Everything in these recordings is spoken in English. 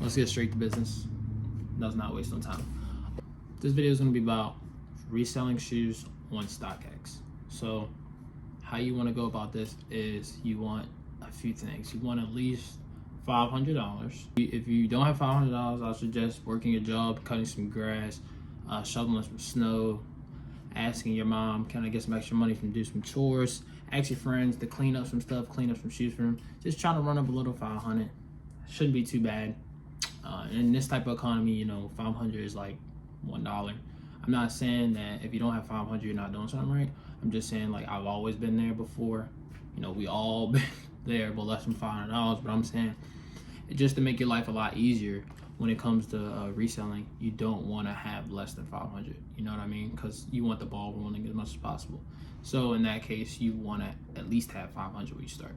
let's get straight to business. Does not waste no time. This video is going to be about reselling shoes on StockX. So how you want to go about this is you want a few things. You want at least $500. If you don't have $500, I suggest working a job, cutting some grass, shoveling some snow, asking your mom, can I get some extra money from do some chores, ask your friends to clean up some stuff, clean up some shoes for them. Just try to run up a little 500. Shouldn't be too bad. In this type of economy, you know, 500 is like $1. I'm not saying that if you don't have 500, you're not doing something right. I'm just saying, like, I've always been there before. You know, we all been there, but less than $500. But I'm saying, just to make your life a lot easier when it comes to reselling, you don't want to have less than 500. You know what I mean? Because you want the ball rolling as much as possible. So in that case, you want to at least have 500 when you start.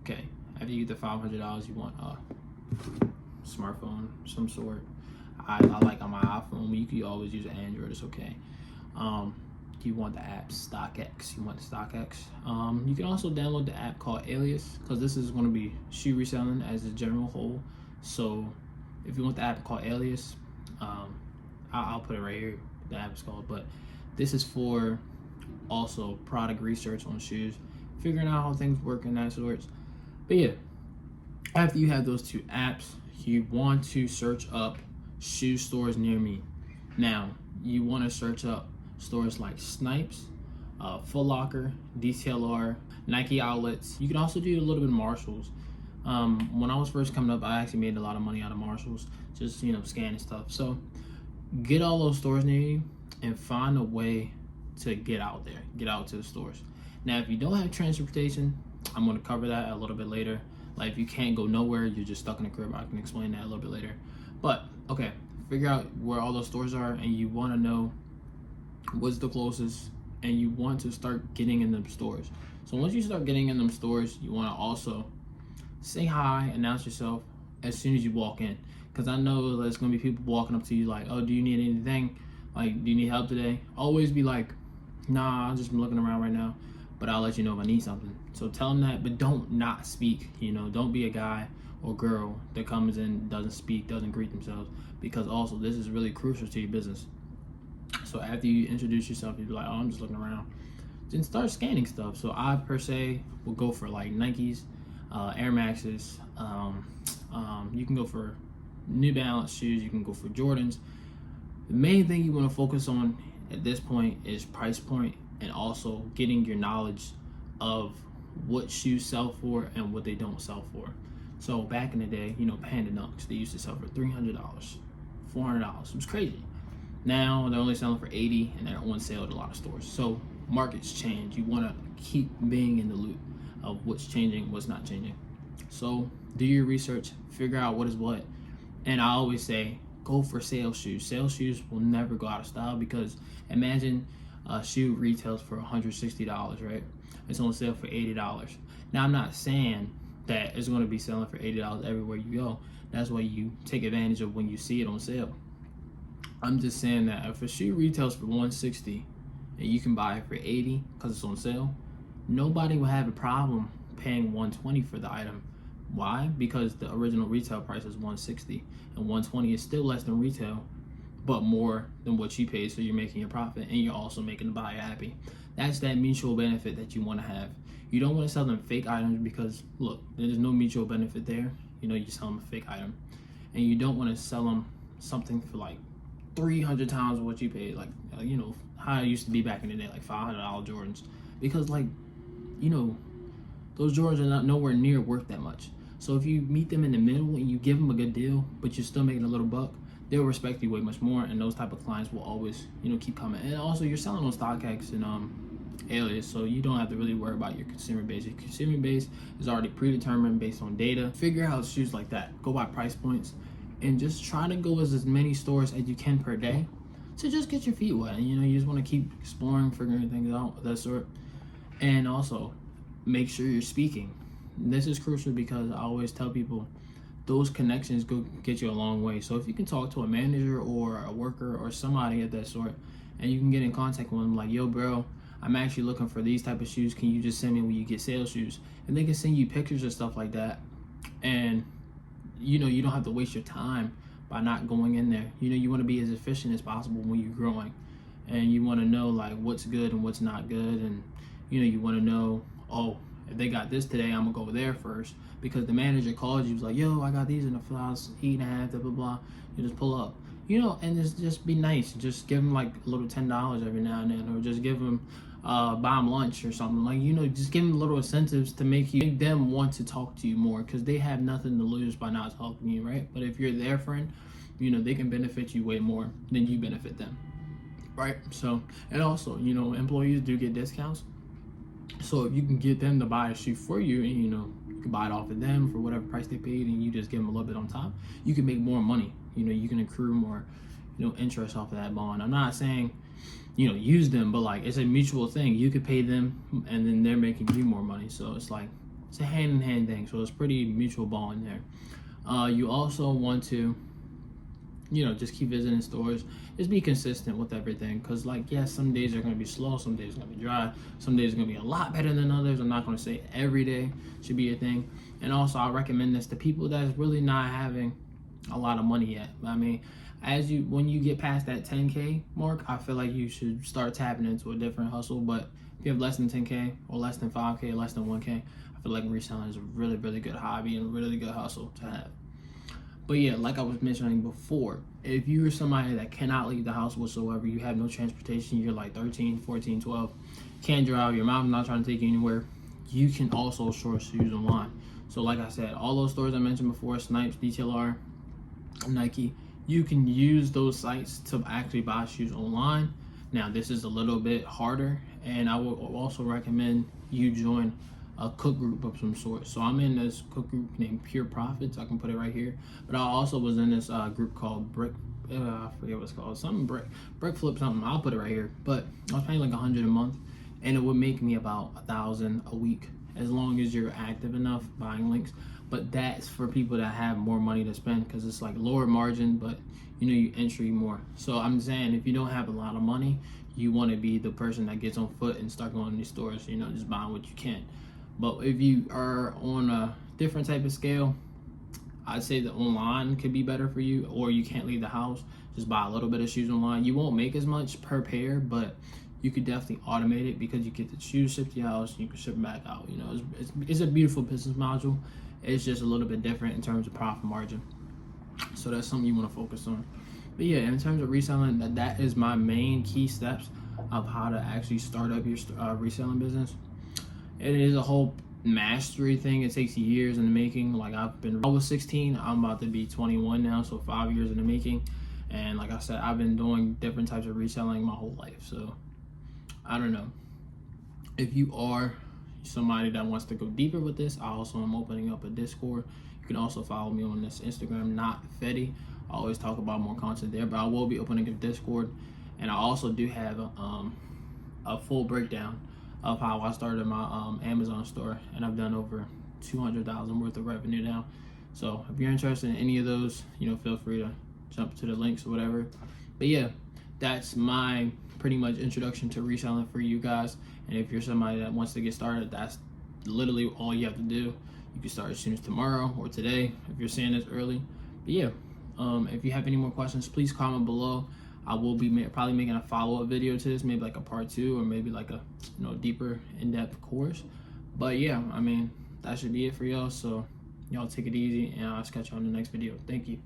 Okay. After you get the $500, you want a smartphone, some sort. I like on my iPhone. You can always use an Android. It's okay. You want the app StockX. You want the StockX. You can also download the app called Alias, because this is going to be shoe reselling as a general whole. So if you want the app called Alias, I'll put it right here. The app is called. But this is for also product research on shoes, figuring out how things work and that sorts. But yeah, after you have those two apps, you want to search up shoe stores near me. Now, you want to search up stores like Snipes, Foot Locker, DTLR, Nike outlets. You can also do a little bit of Marshalls. When I was first coming up, I actually made a lot of money out of Marshalls, just, you know, scanning stuff. So get all those stores near you and find a way to get out there, get out to the stores. Now, if you don't have transportation, I'm going to cover that a little bit later. Like, if you can't go nowhere, you're just stuck in a crib, I can explain that a little bit later. But okay, figure out where all those stores are, and you want to know what's the closest, and you want to start getting in them stores. So once you start getting in them stores, you want to also say hi, announce yourself as soon as you walk in, because I know there's going to be people walking up to you like, oh, do you need anything? Like, do you need help today? Always be like, nah, I'm just looking around right now, but I'll let you know if I need something. So tell them that, but don't not speak. You know, don't be a guy or girl that comes in, doesn't speak, doesn't greet themselves, because also this is really crucial to your business. So after you introduce yourself, you'll be like, oh, I'm just looking around. Then start scanning stuff. So I, per se, will go for like Nikes, Air Maxes. You can go for New Balance shoes. You can go for Jordans. The main thing you want to focus on at this point is price point, and also getting your knowledge of what shoes sell for and what they don't sell for. So back in the day, you know, Panda Dunks, they used to sell for $300, $400. It was crazy. Now they're only selling for $80, and they're on sale at a lot of stores. So markets change. You want to keep being in the loop of what's changing, what's not changing. So do your research, figure out what is what. And I always say, go for sales shoes. Sales shoes will never go out of style, because imagine a shoe retails for $160, right? It's on sale for $80. Now, I'm not saying that it's going to be selling for $80 everywhere you go. That's why you take advantage of when you see it on sale. I'm just saying that if a shoe retails for $160 and you can buy it for $80 because it's on sale, nobody will have a problem paying $120 for the item. Why? Because the original retail price is $160, and $120 is still less than retail, but more than what you paid. So you're making a profit, and you're also making the buyer happy. That's that mutual benefit that you want to have. You don't want to sell them fake items, because look, there's no mutual benefit there. You know, you sell them a fake item, and you don't want to sell them something for like 300 times what you paid, like, you know, how it used to be back in the day, like $500 Jordans, because, like, you know, those Jordans are not nowhere near worth that much. So if you meet them in the middle and you give them a good deal, but you're still making a little buck, they'll respect you way much more, and those type of clients will always, you know, keep coming. And also, you're selling on StockX and Alias, so you don't have to really worry about your consumer base. Your consumer base is already predetermined based on data. Figure out shoes like that. Go by price points, and just try to go as many stores as you can per day to just get your feet wet. And, you know, you just want to keep exploring, figuring things out, that sort. And also, make sure you're speaking. This is crucial, because I always tell people those connections go get you a long way. So if you can talk to a manager or a worker or somebody of that sort, and you can get in contact with them like, yo, bro, I'm actually looking for these type of shoes. Can you just send me when you get sales shoes? And they can send you pictures and stuff like that. And you know, you don't have to waste your time by not going in there. You know, you want to be as efficient as possible when you're growing, and you want to know like what's good and what's not good, and you know, you want to know, oh, if they got this today, I'm gonna go there first, because the manager called you, was like, yo, I got these in the flowers, 8.5, blah blah blah. You just pull up, you know, and just be nice. Just give them like a little $10 every now and then, or just give them buy them lunch or something. Like, you know, just give them little incentives to make them want to talk to you more, because they have nothing to lose by not talking to you, right? But if you're their friend, you know, they can benefit you way more than you benefit them, right? So, and also, you know, employees do get discounts. So if you can get them to buy a shoe for you, and you know, you can buy it off of them for whatever price they paid, and you just give them a little bit on top, you can make more money. You know, you can accrue more, you know, interest off of that bond. I'm not saying, you know, use them, but like, it's a mutual thing. You could pay them, and then they're making you more money. So it's like, it's a hand-in-hand thing. So it's pretty mutual bond there. You also want to, you know, just keep visiting stores. Just be consistent with everything, because like, yes, some days are going to be slow, some days are going to be dry, some days are going to be a lot better than others. I'm not going to say every day should be a thing. And also, I recommend this to people that's really not having a lot of money yet. I mean, when you get past that 10K mark, I feel like you should start tapping into a different hustle. But if you have less than 10K or less than 5K, or less than 1K, I feel like reselling is a really, really good hobby and a really good hustle to have. But yeah, like I was mentioning before, if you're somebody that cannot leave the house whatsoever, you have no transportation, you're like 13, 14, 12, can't drive, your mom's not trying to take you anywhere, you can also source shoes online. So like I said, all those stores I mentioned before, Snipes, DTLR, Nike, you can use those sites to actually buy shoes online. Now, this is a little bit harder, and I would also recommend you join a cook group of some sort. So I'm in this cook group named Pure Profits. I can put it right here. But I also was in this group called Brick. I forget what it's called. Something Brick Flip something. I'll put it right here. But I was paying like $100 a month, and it would make me about $1,000 a week, as long as you're active enough buying links. But that's for people that have more money to spend, because it's like lower margin, but you know, you entry more. So I'm saying, if you don't have a lot of money, you want to be the person that gets on foot and start going to these stores, you know, just buying what you can. But if you are on a different type of scale, I'd say that online could be better for you, or you can't leave the house, just buy a little bit of shoes online. You won't make as much per pair, but you could definitely automate it, because you get the shoes shipped to your house and you can ship them back out. You know, it's a beautiful business module. It's just a little bit different in terms of profit margin. So that's something you want to focus on. But yeah, in terms of reselling, that is my main key steps of how to actually start up your reselling business. It is a whole mastery thing. It takes years in the making. Like, I was 16, I'm about to be 21 now, so 5 years in the making. And like I said, I've been doing different types of reselling my whole life. So I don't know. If you are somebody that wants to go deeper with this, I also am opening up a Discord. You can also follow me on this Instagram, not Fetty. I always talk about more content there, but I will be opening a Discord. And I also do have a full breakdown of how I started my Amazon store, and I've done over $200,000 worth of revenue now. So if you're interested in any of those, you know, feel free to jump to the links or whatever. But yeah, that's my pretty much introduction to reselling for you guys. And if you're somebody that wants to get started, that's literally all you have to do. You can start as soon as tomorrow or today if you're seeing this early. But yeah, if you have any more questions, please comment below. I will be probably making a follow-up video to this, maybe like a part 2, or maybe like a, you know, deeper in-depth course. But yeah, I mean, that should be it for y'all. So y'all take it easy, and I'll catch you on the next video. Thank you.